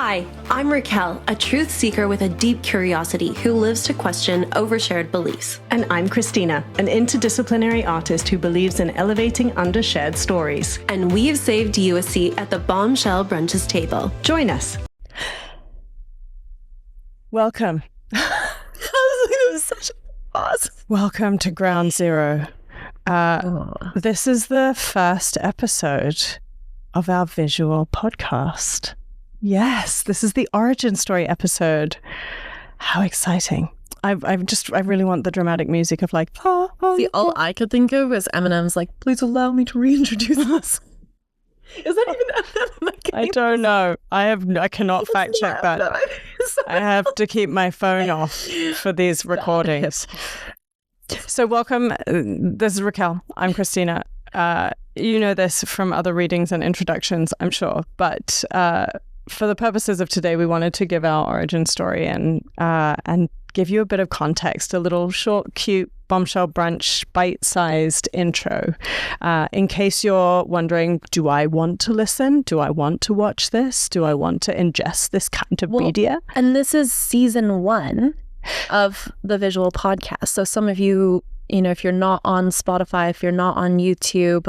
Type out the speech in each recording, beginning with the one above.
Hi, I'm Raquel, a truth seeker with a deep curiosity who lives to question overshared beliefs. And I'm Christina, an interdisciplinary artist who believes in elevating undershared stories. And we've saved you a seat at the Bombshell Brunches table. Join us. Welcome. It was such a pause. Welcome to Ground Zero. This is the first episode of our visual podcast. Yes, this is the origin story episode. How exciting. I really want the dramatic music of like, See, all I could think of was Eminem's like, please allow me to reintroduce us. Is that even Eminem? I don't know. I cannot fact check that. I have to keep my phone off for these recordings. So welcome. This is Raquel. I'm Christina. You know this from other readings and introductions, I'm sure. But for the purposes of today, we wanted to give our origin story and give you a bit of context, a little short, cute Bombshell Brunch bite-sized intro. In case you're wondering, do I want to listen? Do I want to watch this? Do I want to ingest this kind of media? And this is season 1 of the visual podcast. So some of you, if you're not on Spotify, if you're not on YouTube,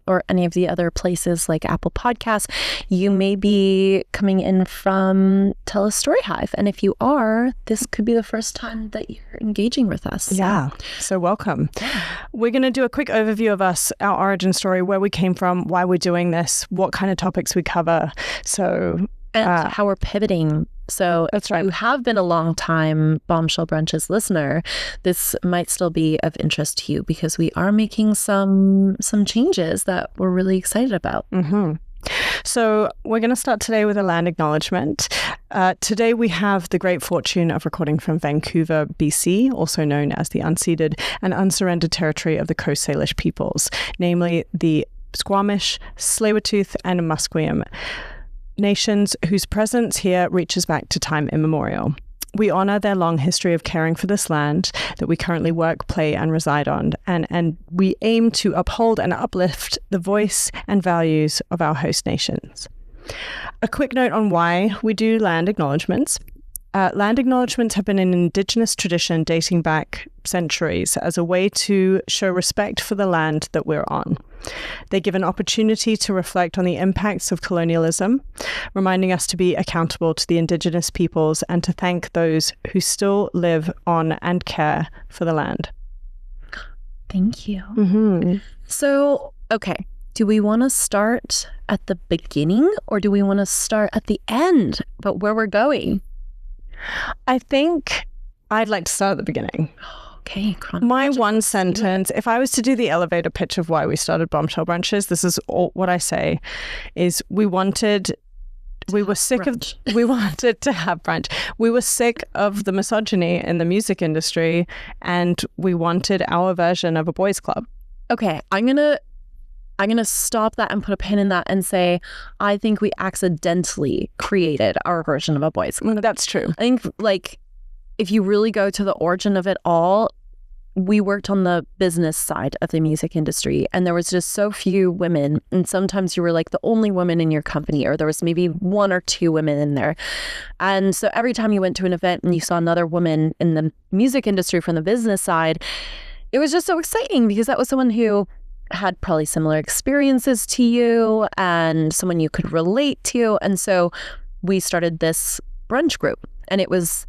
or any of the other places like Apple Podcasts, you may be coming in from TELUS Story Hive. And if you are, this could be the first time that you're engaging with us. Yeah. So welcome. We're going to do a quick overview of us, our origin story, where we came from, why we're doing this, what kind of topics we cover. And how we're pivoting. So that's right. If you have been a long time Bombshell Brunches listener, this might still be of interest to you because we are making some changes that we're really excited about. Mm-hmm. So we're going to start today with a land acknowledgement. Today we have the great fortune of recording from Vancouver, BC, also known as the unceded and unsurrendered territory of the Coast Salish peoples, namely the Squamish, Tsleil-Waututh and Musqueam nations whose presence here reaches back to time immemorial. We honor their long history of caring for this land that we currently work, play, and reside on, and we aim to uphold and uplift the voice and values of our host nations. A quick note on why we do land acknowledgements. Land acknowledgements have been an Indigenous tradition dating back centuries as a way to show respect for the land that we're on. They give an opportunity to reflect on the impacts of colonialism, reminding us to be accountable to the Indigenous peoples and to thank those who still live on and care for the land. Thank you. Mm-hmm. So, okay. Do we want to start at the beginning or do we want to start at the end, but where we're going? I think I'd like to start at the beginning. Okay. My one sentence, if I was to do the elevator pitch of why we started Bombshell Brunches, this is all what I say, is we wanted to have brunch. We were sick of the misogyny in the music industry and we wanted our version of a boys' club. Okay. I'm gonna stop that and put a pin in that and say, I think we accidentally created our version of a boys' club. That's true. I think, if you really go to the origin of it all, we worked on the business side of the music industry and there was just so few women. And sometimes you were like the only woman in your company, or there was maybe 1 or 2 women in there. And so every time you went to an event and you saw another woman in the music industry from the business side, it was just so exciting because that was someone who had probably similar experiences to you and someone you could relate to. And so we started this brunch group and it was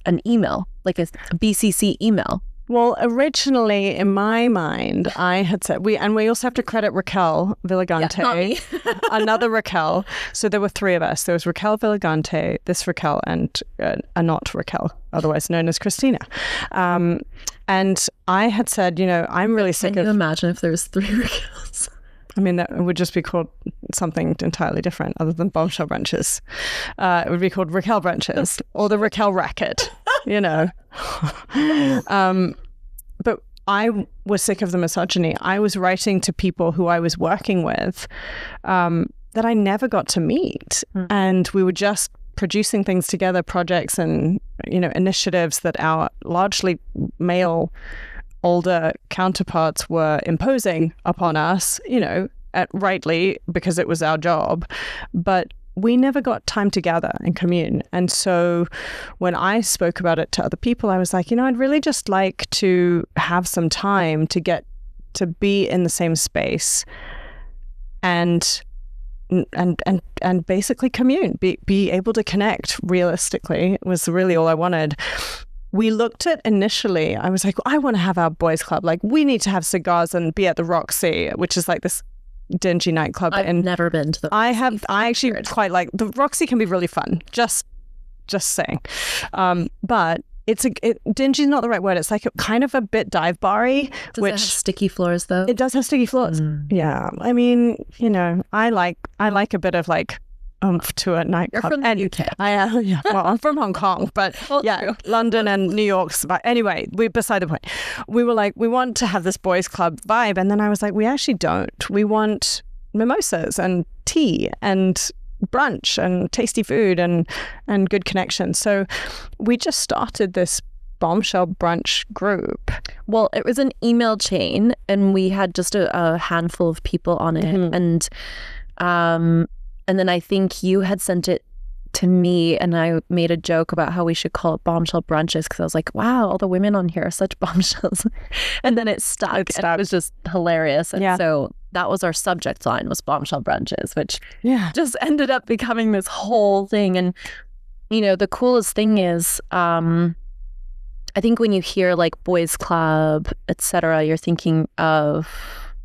an email, like a BCC email. Well, originally in my mind, I had said we also have to credit Raquel Villagante, another Raquel. So there were 3 of us. There was Raquel Villagante, this Raquel, and a not Raquel, otherwise known as Christina. And I had said, I'm really sick of... Can you imagine if there was 3 Raquels? I mean, that would just be called something entirely different other than Bombshell Brunches. It would be called Raquel Brunches or the Raquel Racket, But I was sick of the misogyny. I was writing to people who I was working with that I never got to meet. And we were just producing things together, projects and, initiatives that our largely male older counterparts were imposing upon us, rightly because it was our job. But we never got time together and commune. And so when I spoke about it to other people, I was like, I'd really just like to have some time to get to be in the same space and basically commune, be able to connect realistically was really all I wanted. We looked at initially, I was like, I want to have our boys club. Like, we need to have cigars and be at the Roxy, which is like this dingy nightclub. I've never been to the Roxy. I actually quite like the Roxy. Can be really fun. Just saying. But dingy is not the right word. It's like kind of a bit dive bar-y. Does it have sticky floors though? It does have sticky floors. Yeah. I mean, I like a bit of like oomph to a nightclub. You're from the UK. I am. Yeah. Well, I'm from Hong Kong, but true. London and New York's. But anyway, beside the point. We were like, we want to have this boys club vibe, and then I was like, we actually don't. We want mimosas and tea and brunch and tasty food and good connection. So we just started this Bombshell Brunch group. Well, it was an email chain, and we had just a handful of people on it, and then I think you had sent it to me, and I made a joke about how we should call it Bombshell Brunches because I was like, wow, all the women on here are such bombshells. And then it stuck. It was just hilarious. And so that was our subject line, was Bombshell Brunches, which just ended up becoming this whole thing. And, the coolest thing is, I think when you hear like boys club, etc., you're thinking of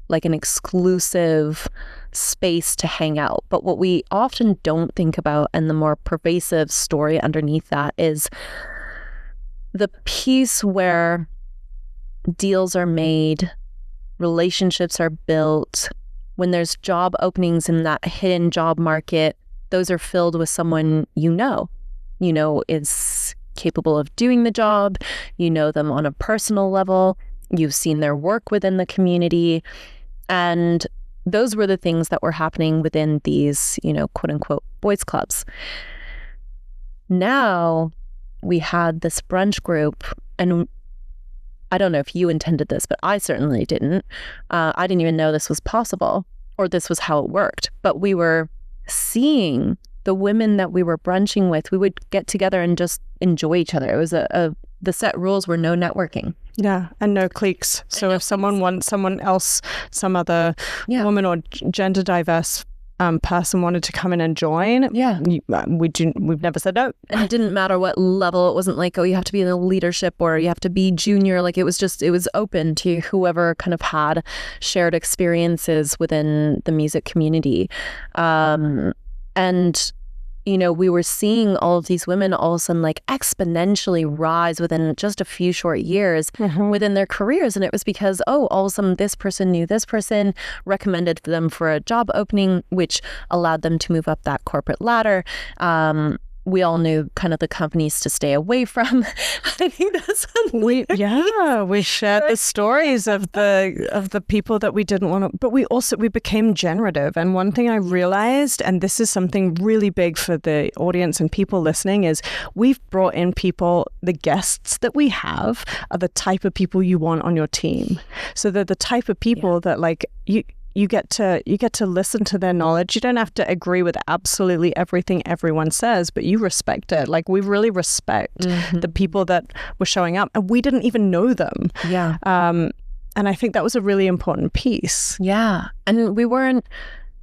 like an exclusive space to hang out. But what we often don't think about, and the more pervasive story underneath that, is the piece where deals are made, relationships are built. When there's job openings in that hidden job market, those are filled with someone is capable of doing the job, them on a personal level, you've seen their work within the community. And those were the things that were happening within these, quote unquote, boys clubs. Now we had this brunch group, and I don't know if you intended this, but I certainly didn't. I didn't even know this was possible or this was how it worked. But we were seeing the women that we were brunching with, we would get together and just enjoy each other. It was the set rules were no networking. Yeah, and no cliques. So if someone wants someone else, some other woman or gender diverse person wanted to come in and join, we've never said no. And it didn't matter what level. It wasn't like, oh, you have to be in the leadership or you have to be junior. Like it was open to whoever kind of had shared experiences within the music community. And we were seeing all of these women all of a sudden like exponentially rise within just a few short years within their careers. And it was because, all of a sudden this person knew this person, recommended them for a job opening, which allowed them to move up that corporate ladder. We all knew kind of the companies to stay away from. I think that's we shared the stories of the people that we didn't want to, but we became generative. And one thing I realized, and this is something really big for the audience and people listening, is we've brought in people, the guests that we have are the type of people you want on your team. So they're the type of people that like you get to listen to their knowledge. You don't have to agree with absolutely everything everyone says, but you respect it. Like we really respect the people that were showing up, and we didn't even know them. Yeah. And I think that was a really important piece. Yeah. And we weren't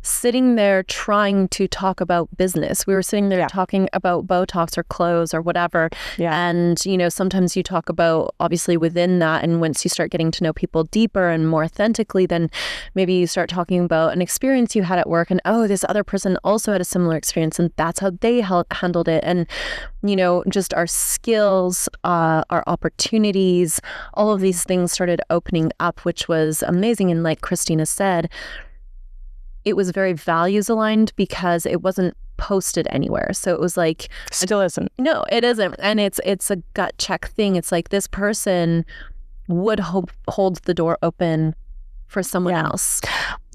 sitting there trying to talk about business. We were sitting there talking about Botox or clothes or whatever. Yeah. And, sometimes you talk about obviously within that. And once you start getting to know people deeper and more authentically, then maybe you start talking about an experience you had at work and, this other person also had a similar experience and that's how they handled it. And, just our skills, our opportunities, all of these things started opening up, which was amazing. And like Christina said, it was very values aligned because it wasn't posted anywhere. So it was like... Still isn't. No, it isn't. And it's a gut check thing. It's like this person would hold the door open for someone else.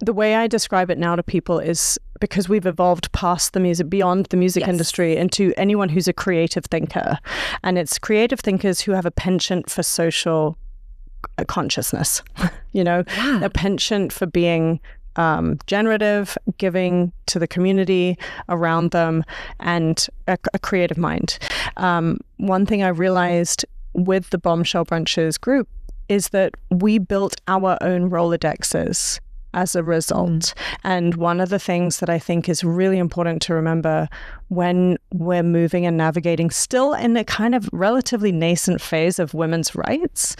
The way I describe it now to people is because we've evolved past the music, beyond the music industry, into anyone who's a creative thinker. And it's creative thinkers who have a penchant for social consciousness, a penchant for being generative, giving to the community around them, and a creative mind. One thing I realized with the Bombshell Brunches group is that we built our own Rolodexes as a result. And one of the things that I think is really important to remember when we're moving and navigating still in a kind of relatively nascent phase of women's rights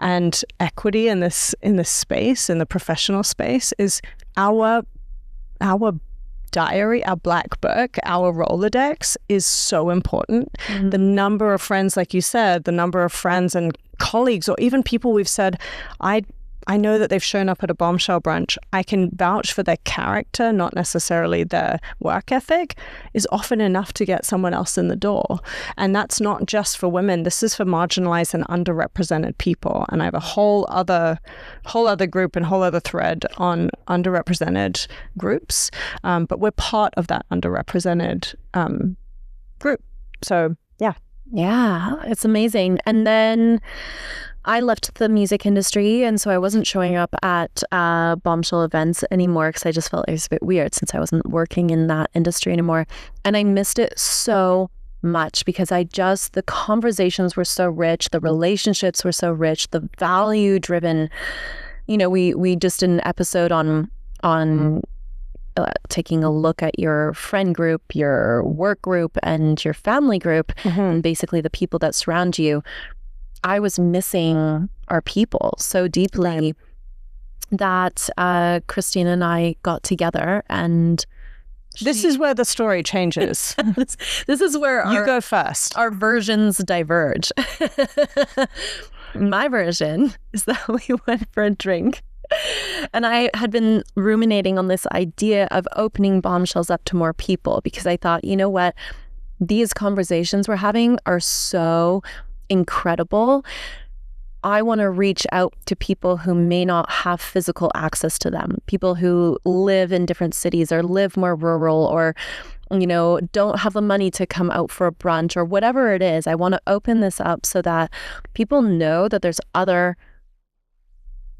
and equity in this space, in the professional space, is our diary, our black book, our Rolodex is so important. The number of friends, like you said, the number of friends and colleagues, or even people we've said, I know that they've shown up at a Bombshell brunch. I can vouch for their character, not necessarily their work ethic, is often enough to get someone else in the door. And that's not just for women. This is for marginalized and underrepresented people. And I have a whole other group and whole other thread on underrepresented groups. But we're part of that underrepresented group. So, yeah. Yeah, it's amazing. And then I left the music industry, and so I wasn't showing up at Bombshell events anymore because I just felt it was a bit weird since I wasn't working in that industry anymore. And I missed it so much because the conversations were so rich, the relationships were so rich, the value-driven, we just did an episode on taking a look at your friend group, your work group, and your family group, and basically the people that surround you. I was missing our people so deeply that Christine and I got together, and this is where the story changes. This is where you go first. Our versions diverge. My version is that we went for a drink, and I had been ruminating on this idea of opening Bombshells up to more people because I thought, you know what, these conversations we're having are so incredible. I want to reach out to people who may not have physical access to them, people who live in different cities or live more rural or, don't have the money to come out for a brunch or whatever it is. I want to open this up so that people know that there's other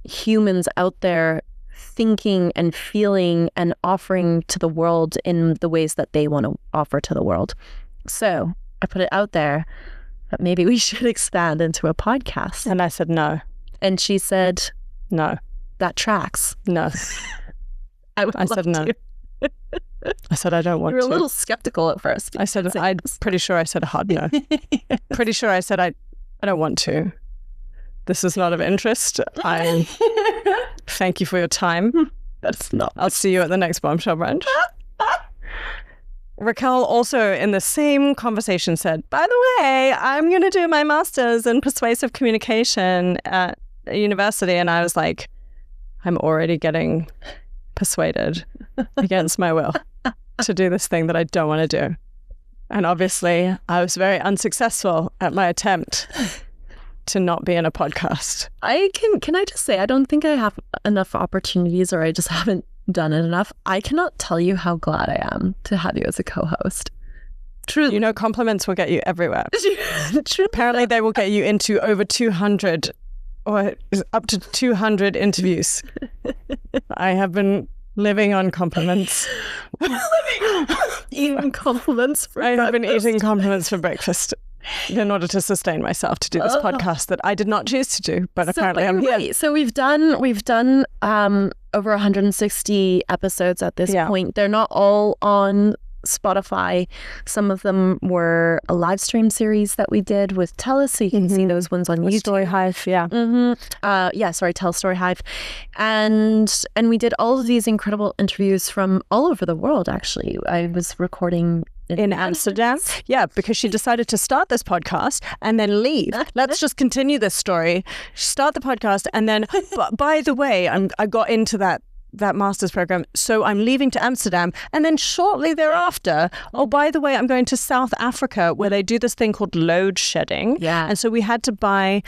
humans out there thinking and feeling and offering to the world in the ways that they want to offer to the world. So I put it out there that maybe we should expand into a podcast. And I said no. And she said, no. That tracks. No. I said no. I said I don't want to. You were a little skeptical at first. I said, I'm pretty sure I said a hard no. Pretty sure I said I don't want to. This is not of interest. I thank you for your time. That's not. I'll see you at the next Bombshell brunch. Raquel also in the same conversation said, by the way, I'm going to do my master's in persuasive communication at a university. And I was like, I'm already getting persuaded against my will to do this thing that I don't want to do. And obviously I was very unsuccessful at my attempt to not be in a podcast. Can I just say, I don't think I have enough opportunities, or I just haven't done it enough. I cannot tell you how glad I am to have you as a co-host. Truly. Compliments will get you everywhere. Apparently they will get you into over 200 or up to 200 interviews. I have been living on compliments. Eating compliments for breakfast. I have been eating compliments for breakfast in order to sustain myself to do this podcast that I did not choose to do, but apparently I'm here. Right. So we've done over 160 episodes at this point. They're not all on Spotify. Some of them were a live stream series that we did with TELUS, so you can see those ones on YouTube. Story Hive, yeah. TELUS Story Hive. And we did all of these incredible interviews from all over the world, actually. I was recording in Amsterdam. Yeah, because she decided to start this podcast and then leave. Let's just continue this story. Start the podcast and then, by the way, I got into that master's program, so I'm leaving to Amsterdam, and then shortly thereafter, by the way, I'm going to South Africa where they do this thing called load shedding. Yeah. And so we had to buy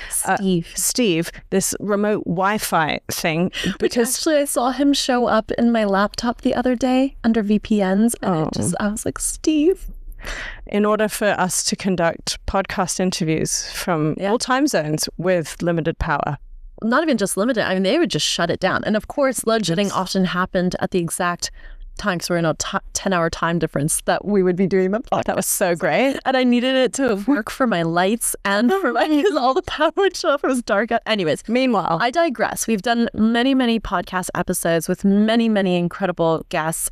Steve this remote Wi-Fi thing because actually I saw him show up in my laptop the other day under VPNs, and I was like, Steve. In order for us to conduct podcast interviews from all time zones with limited power. not even just limit it. I mean, they would just shut it down. And of course, load shedding often happened at the exact time, because we're in a 10-hour time difference that we would be doing the podcast. That was so great. And I needed it to work for my lights and for because all the power would show up. It was dark out. Anyways, Meanwhile, I digress. We've done many, many podcast episodes with many, many incredible guests.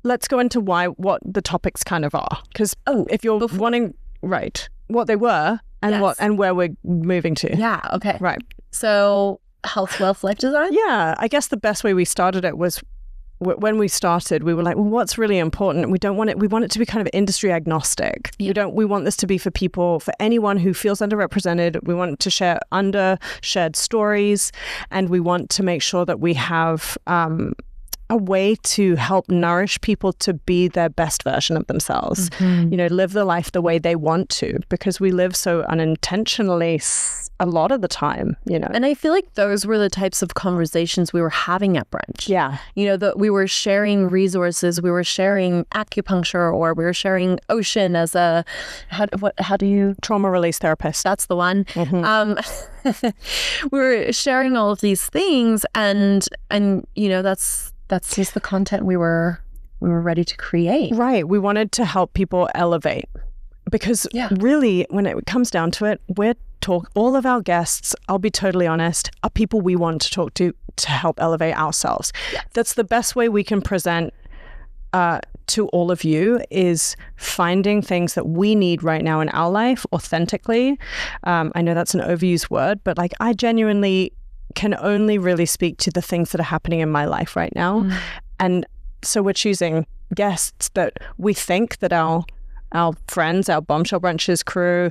let's go into what the topics kind of are. Because if you're wanting, right, what they were and Yes. and where we're moving to. Yeah. Okay. Right. So health, wealth, life design. Yeah. I guess the best way we started it was when we started, we were like, well, what's really important? We want it to be kind of industry agnostic. Yeah. We want this to be for people, for anyone who feels underrepresented. We want to share undershared stories, and we want to make sure that we have a way to help nourish people to be their best version of themselves. Mm-hmm. Live the life the way they want to, because we live so unintentionally a lot of the time, And I feel like those were the types of conversations we were having at brunch. Yeah. We were sharing resources, we were sharing acupuncture, or we were sharing ocean as a, how do you? Trauma release therapist. That's the one. Mm-hmm. We were sharing all of these things, and that's just the content we were ready to create. Right. We wanted to help people elevate, because really, when it comes down to it, all of our guests, I'll be totally honest, are people we want to talk to help elevate ourselves. Yes. That's the best way we can present to all of you, is finding things that we need right now in our life authentically. I know that's an overused word, but I genuinely can only really speak to the things that are happening in my life right now. And so we're choosing guests that we think that our friends, our Bombshell Brunches crew,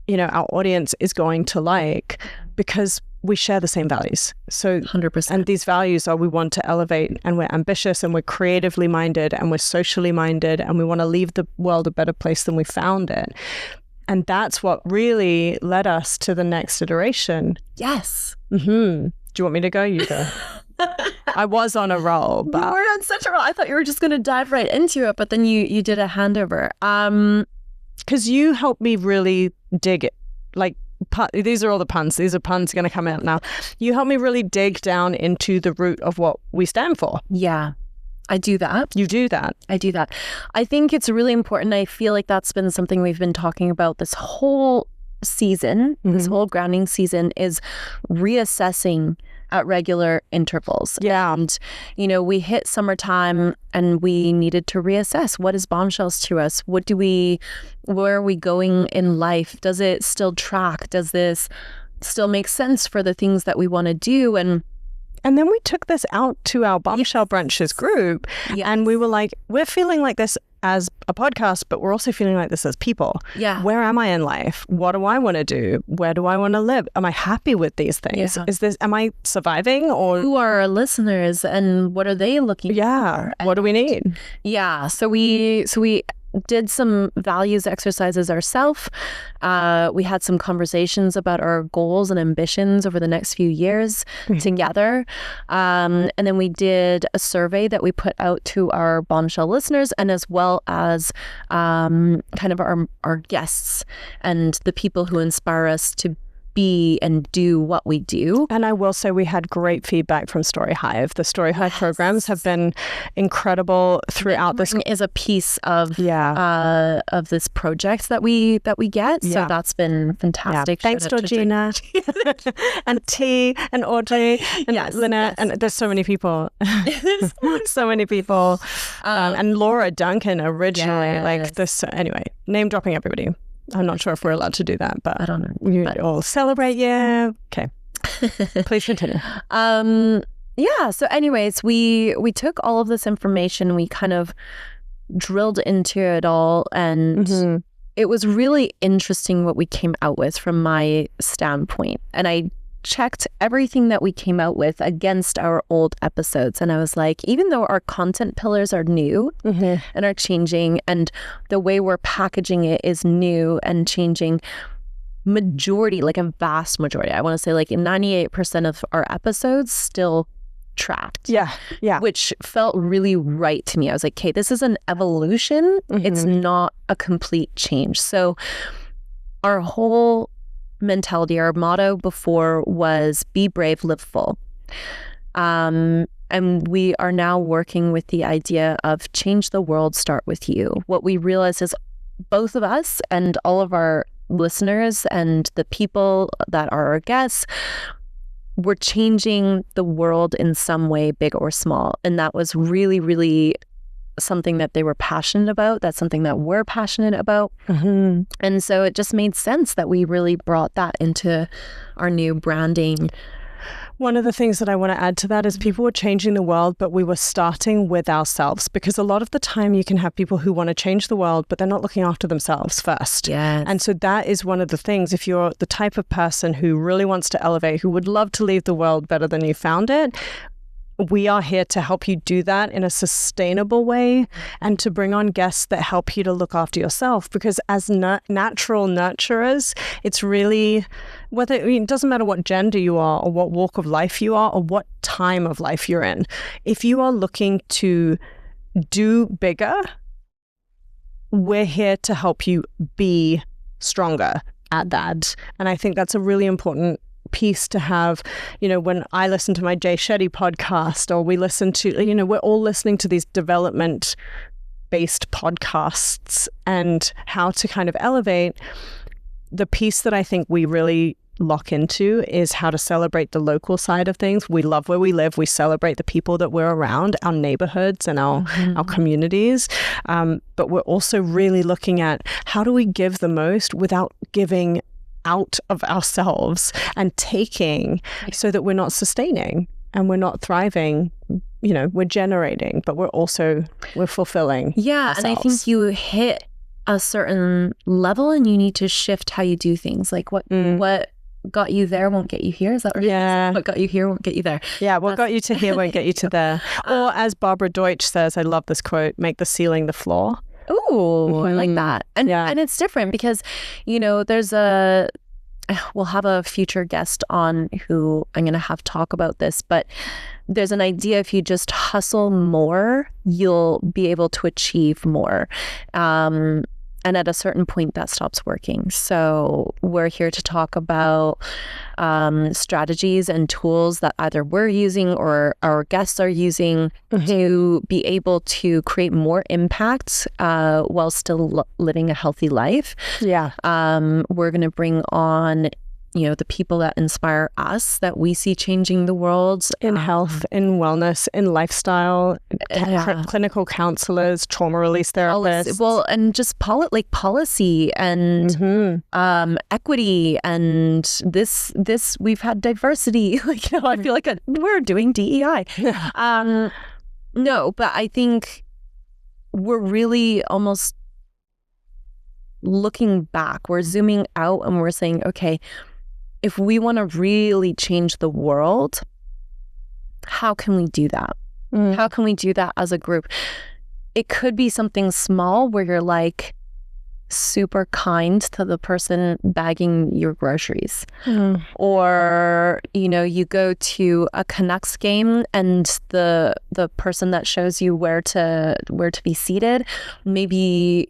our audience is going to like, because we share the same values. So 100%. And these values are, we want to elevate, and we're ambitious, and we're creatively minded, and we're socially minded, and we want to leave the world a better place than we found it. And that's what really led us to the next iteration. Yes. Mm-hmm. Do you want me to go? You go. I was on a roll, but You were on such a roll. I thought you were just going to dive right into it, but then you did a handover. because you helped me really dig it. These are all the puns. These are puns going to come out now. You helped me really dig down into the root of what we stand for. Yeah, I do that. You do that. I do that. I think it's really important. I feel like that's been something we've been talking about this whole season, this whole grounding season, is reassessing at regular intervals. Yeah. And, we hit summertime and we needed to reassess. What is Bombshells to us? Where are we going in life? Does it still track? Does this still make sense for the things that we want to do? And then we took this out to our Bombshell Brunches group, and we were like, we're feeling like this as a podcast, but we're also feeling like this as people. Yeah. Where am I in life? What do I want to do? Where do I want to live? Am I happy with these things? Yeah. Am I surviving, or who are our listeners and what are they looking for? What do we need? Yeah. So we did some values exercises ourselves. We had some conversations about our goals and ambitions over the next few years together. And then we did a survey that we put out to our Bombshell listeners, and as well as kind of our guests and the people who inspire us to be and do what we do. And I will say we had great feedback from Story Hive. The Story Hive programs have been incredible throughout this. Is a piece of this project that we get. So that's been fantastic. Thanks, Georgina and T and Audrey and Lynette. And there's so many people. So many people. And Laura Duncan originally. Anyway, name dropping everybody. I'm not sure if we're allowed to do that, but I don't know. We all celebrate, Okay. Please continue. So anyways, we took all of this information, we kind of drilled into it all, and it was really interesting what we came out with from my standpoint. And I checked everything that we came out with against our old episodes, and I was like, even though our content pillars are new and are changing, and the way we're packaging it is new and changing, a vast majority, I want to say 98% of our episodes still tracked. Yeah. Which felt really right to me. I was like, okay, this is an evolution. It's not a complete change. So our whole mentality. Our motto before was be brave, live full. And we are now working with the idea of change the world, start with you. What we realize is both of us and all of our listeners and the people that are our guests, we're changing the world in some way, big or small. And that was really, really something that they were passionate about. That's something that we're passionate about. Mm-hmm. And so it just made sense that we really brought that into our new branding. One of the things that I want to add to that is people were changing the world, but we were starting with ourselves, because a lot of the time you can have people who want to change the world, but they're not looking after themselves first. Yes. And so that is one of the things. If you're the type of person who really wants to elevate, who would love to leave the world better than you found it, we are here to help you do that in a sustainable way and to bring on guests that help you to look after yourself. Because as natural nurturers, it's really, it doesn't matter what gender you are or what walk of life you are or what time of life you're in. If you are looking to do bigger, we're here to help you be stronger at that. And I think that's a really important piece to have. When I listen to my Jay Shetty podcast, or we listen to, we're all listening to these development based podcasts and how to kind of elevate. The piece that I think we really lock into is how to celebrate the local side of things. We love where we live. We celebrate the people that we're around, our neighborhoods and our communities. But we're also really looking at how do we give the most without giving out of ourselves and taking, so that we're not sustaining and we're not thriving. We're generating, but we're fulfilling. Yeah. ourselves. And I think you hit a certain level and you need to shift how you do things. Like what got you there won't get you here. Is that right? Yeah. What got you here won't get you there. Yeah. What got you to here won't get you to there. Or as Barbara Deutsch says, I love this quote, make the ceiling the floor. Ooh, I like that. And and it's different because, we'll have a future guest on who I'm going to have talk about this, but there's an idea if you just hustle more, you'll be able to achieve more. And at a certain point, that stops working. So we're here to talk about strategies and tools that either we're using or our guests are using to be able to create more impact while still living a healthy life. Yeah. We're going to bring on the people that inspire us, that we see changing the world in health, in wellness, in lifestyle, clinical counselors, trauma release therapists. Well, and just policy and equity and this we've had diversity. I feel like we're doing DEI. No, but I think we're really almost looking back. We're zooming out and we're saying, okay, if we want to really change the world, how can we do that? How can we do that as a group? It could be something small where you're like super kind to the person bagging your groceries. Or, you go to a Canucks game and the person that shows you where to be seated, maybe,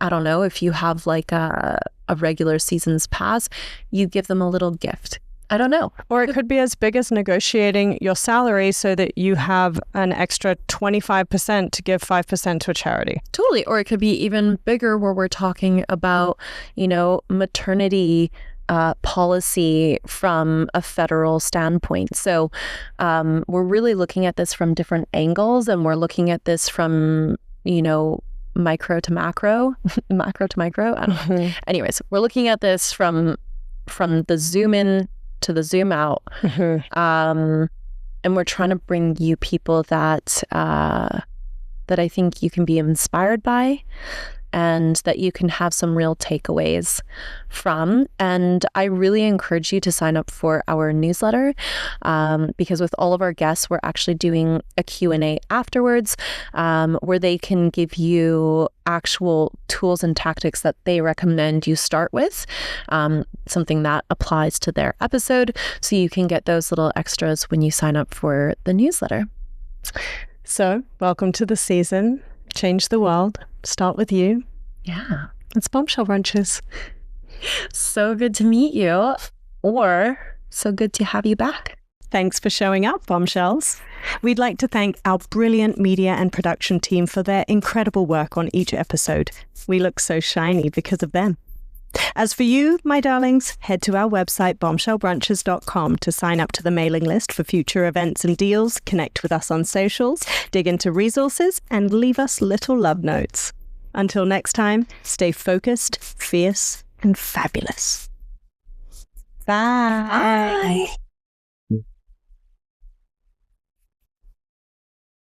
I don't know, if you have like a regular season's pass, you give them a little gift. I don't know. Or it could be as big as negotiating your salary so that you have an extra 25% to give 5% to a charity. Totally. Or it could be even bigger where we're talking about, maternity policy from a federal standpoint. So we're really looking at this from different angles, and we're looking at this from, micro to macro, macro to micro. I don't know. Anyways, we're looking at this from the zoom in to the zoom out. And we're trying to bring you people that I think you can be inspired by and that you can have some real takeaways from. And I really encourage you to sign up for our newsletter because with all of our guests, we're actually doing a Q&A afterwards where they can give you actual tools and tactics that they recommend you start with, something that applies to their episode. So you can get those little extras when you sign up for the newsletter. So welcome to the season. Change the world. Start with you. Yeah. It's Bombshell Brunches. So good to meet you, or so good to have you back. Thanks for showing up, Bombshells. We'd like to thank our brilliant media and production team for their incredible work on each episode. We look so shiny because of them. As for you, my darlings, head to our website, bombshellbrunches.com, to sign up to the mailing list for future events and deals, connect with us on socials, dig into resources, and leave us little love notes. Until next time, stay focused, fierce, and fabulous. Bye.